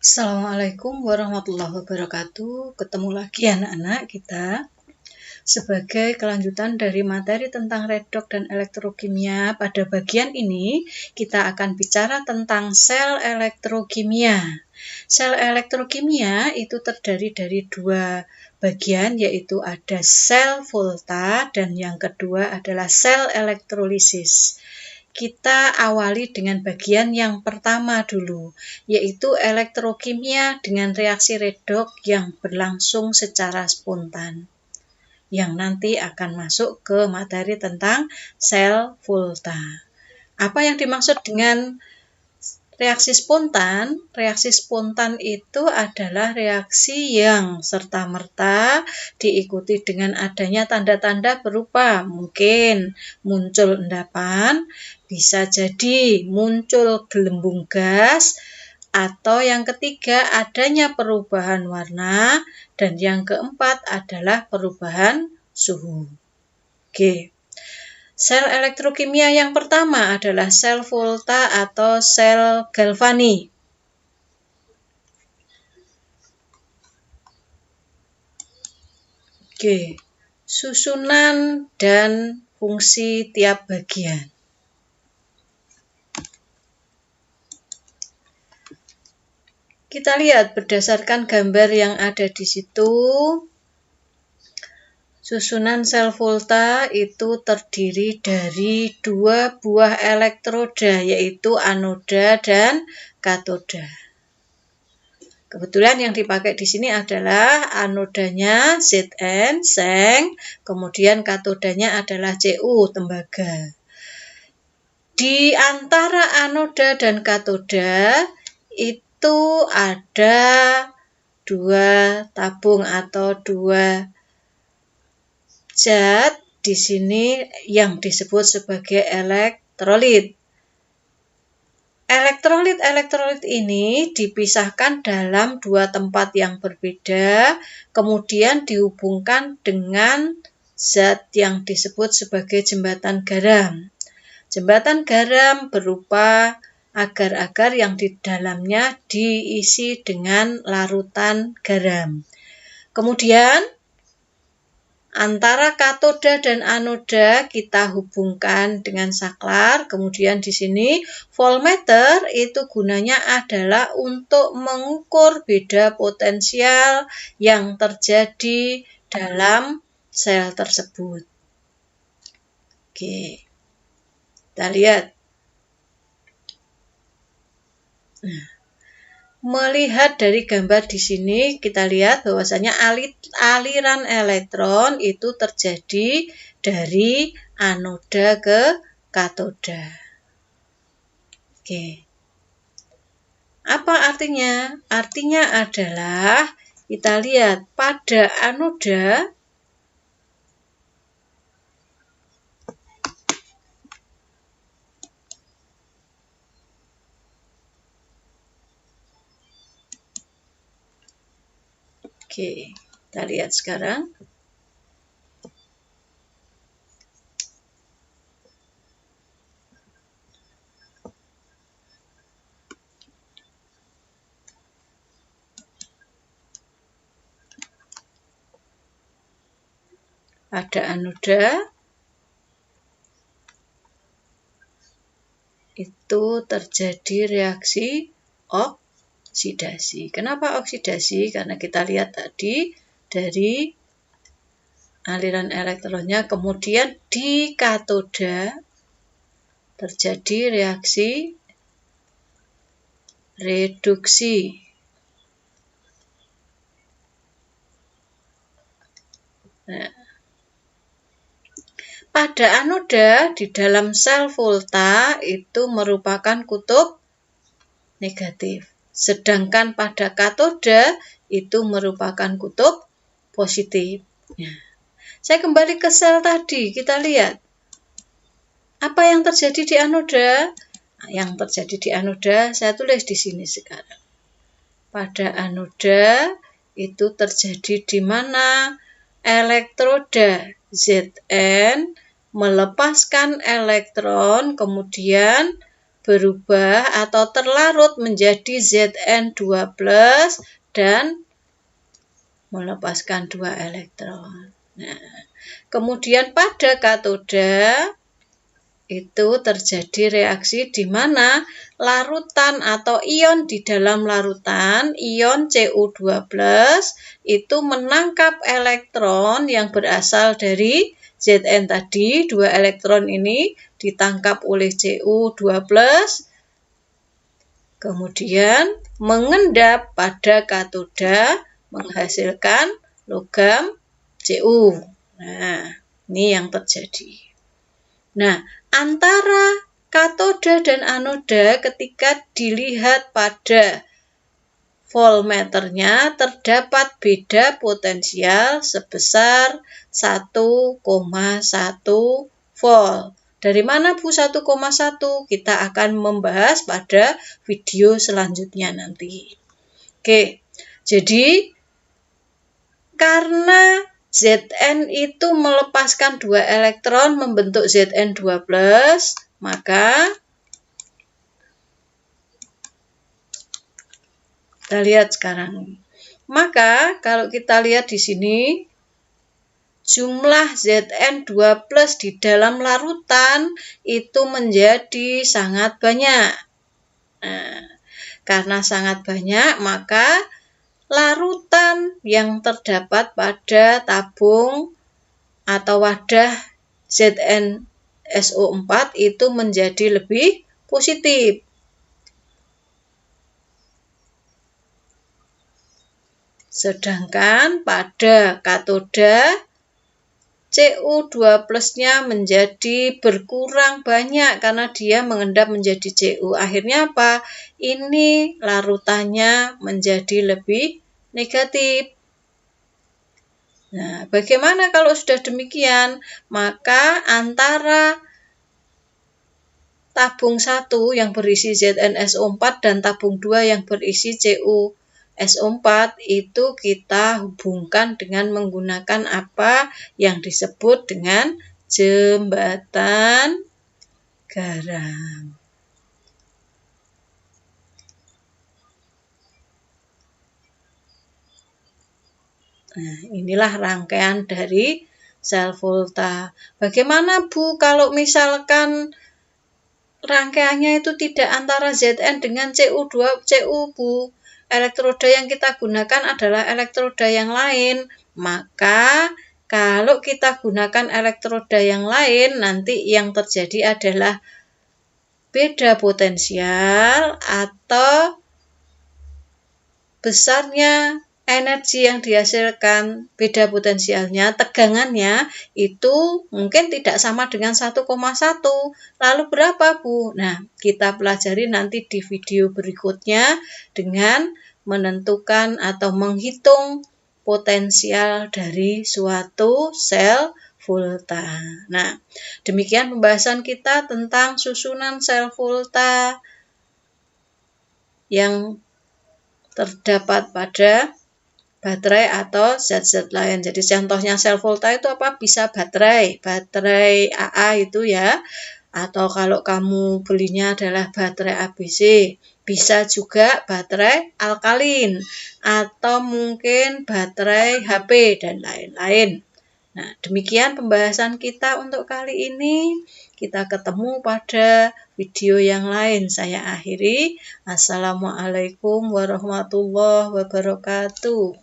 Assalamualaikum warahmatullahi wabarakatuh. Ketemu lagi anak-anak kita sebagai kelanjutan dari materi tentang redox dan elektrokimia. Pada bagian ini kita akan bicara tentang sel elektrokimia. Sel elektrokimia itu terdiri dari dua bagian, yaitu ada sel volta dan yang kedua adalah sel elektrolisis. Kita awali dengan bagian yang pertama dulu, yaitu elektrokimia dengan reaksi redox yang berlangsung secara spontan, yang nanti akan masuk ke materi tentang sel volta. Apa yang dimaksud dengan reaksi spontan? Reaksi spontan itu adalah reaksi yang serta-merta diikuti dengan adanya tanda-tanda berupa mungkin muncul endapan, bisa jadi muncul gelembung gas, atau yang ketiga adanya perubahan warna, dan yang keempat adalah perubahan suhu. Oke. Sel elektrokimia yang pertama adalah sel volta atau sel Galvani. Oke. Susunan dan fungsi tiap bagian. Kita lihat berdasarkan gambar yang ada di situ. Susunan sel volta itu terdiri dari dua buah elektroda, yaitu anoda dan katoda. Kebetulan yang dipakai di sini adalah anodanya Zn, seng, kemudian katodanya adalah Cu, tembaga. Di antara anoda dan katoda itu ada dua tabung atau dua zat di sini yang disebut sebagai elektrolit. Elektrolit ini dipisahkan dalam dua tempat yang berbeda, kemudian dihubungkan dengan zat yang disebut sebagai jembatan garam. Jembatan garam berupa agar-agar yang di dalamnya diisi dengan larutan garam. Kemudian antara katoda dan anoda kita hubungkan dengan saklar. Kemudian di sini voltmeter itu gunanya adalah untuk mengukur beda potensial yang terjadi dalam sel tersebut. Oke. Kita lihat. Nah, melihat dari gambar di sini, kita lihat bahwasanya aliran elektron itu terjadi dari anoda ke katoda. Oke. Apa artinya? Artinya adalah kita lihat pada anoda Oke, kita lihat sekarang. Pada anoda itu terjadi reaksi oksidasi. Kenapa oksidasi? Karena kita lihat tadi dari aliran elektronnya, kemudian di katoda terjadi reaksi reduksi. Nah, pada anoda di dalam sel volta itu merupakan kutub negatif. Sedangkan pada katoda itu merupakan kutub positif. Nah, saya kembali ke sel tadi, kita lihat. Apa yang terjadi di anoda? Yang terjadi di anoda, saya tulis di sini sekarang. Pada anoda itu terjadi di mana elektroda Zn melepaskan elektron, kemudian berubah atau terlarut menjadi Zn2+ dan melepaskan 2 elektron. Nah, kemudian pada katoda itu terjadi reaksi di mana larutan atau ion di dalam larutan, ion Cu2+, itu menangkap elektron yang berasal dari Zn tadi. 2 elektron ini ditangkap oleh Cu2+, kemudian mengendap pada katoda menghasilkan logam Cu. Nah, ini yang terjadi. Nah, antara katoda dan anoda ketika dilihat pada voltmeternya terdapat beda potensial sebesar 1,1 volt. Dari mana Bu 1,1? Kita akan membahas pada video selanjutnya nanti. Oke, jadi karena Zn itu melepaskan 2 elektron membentuk Zn2+, maka kita lihat sekarang. Maka kalau kita lihat di sini, jumlah Zn2+ di dalam larutan itu menjadi sangat banyak. Nah, karena sangat banyak, maka larutan yang terdapat pada tabung atau wadah ZnSO4 itu menjadi lebih positif. Sedangkan pada katoda Cu2+-nya menjadi berkurang banyak karena dia mengendap menjadi Cu. Akhirnya apa? Ini larutannya menjadi lebih negatif. Nah, bagaimana kalau sudah demikian? Maka antara tabung 1 yang berisi ZnSO4 dan tabung 2 yang berisi CuSO4 itu kita hubungkan dengan menggunakan apa yang disebut dengan jembatan garam. Nah, inilah rangkaian dari sel volta. Bagaimana Bu kalau misalkan rangkaiannya itu tidak antara Zn dengan Cu Bu? Elektroda yang kita gunakan adalah elektroda yang lain. Maka kalau kita gunakan elektroda yang lain, nanti yang terjadi adalah beda potensial atau besarnya energi yang dihasilkan, beda potensialnya, tegangannya itu mungkin tidak sama dengan 1,1. Lalu berapa Bu? Nah, kita pelajari nanti di video berikutnya dengan menentukan atau menghitung potensial dari suatu sel volta. Nah, demikian pembahasan kita tentang susunan sel volta yang terdapat pada baterai atau zat-zat lain. Jadi contohnya sel volta itu apa? Bisa baterai AA itu ya. Atau kalau kamu belinya adalah baterai ABC, bisa juga baterai alkalin atau mungkin baterai HP dan lain-lain. Nah, demikian pembahasan kita untuk kali ini. Kita ketemu pada video yang lain. Saya akhiri. Assalamualaikum warahmatullahi wabarakatuh.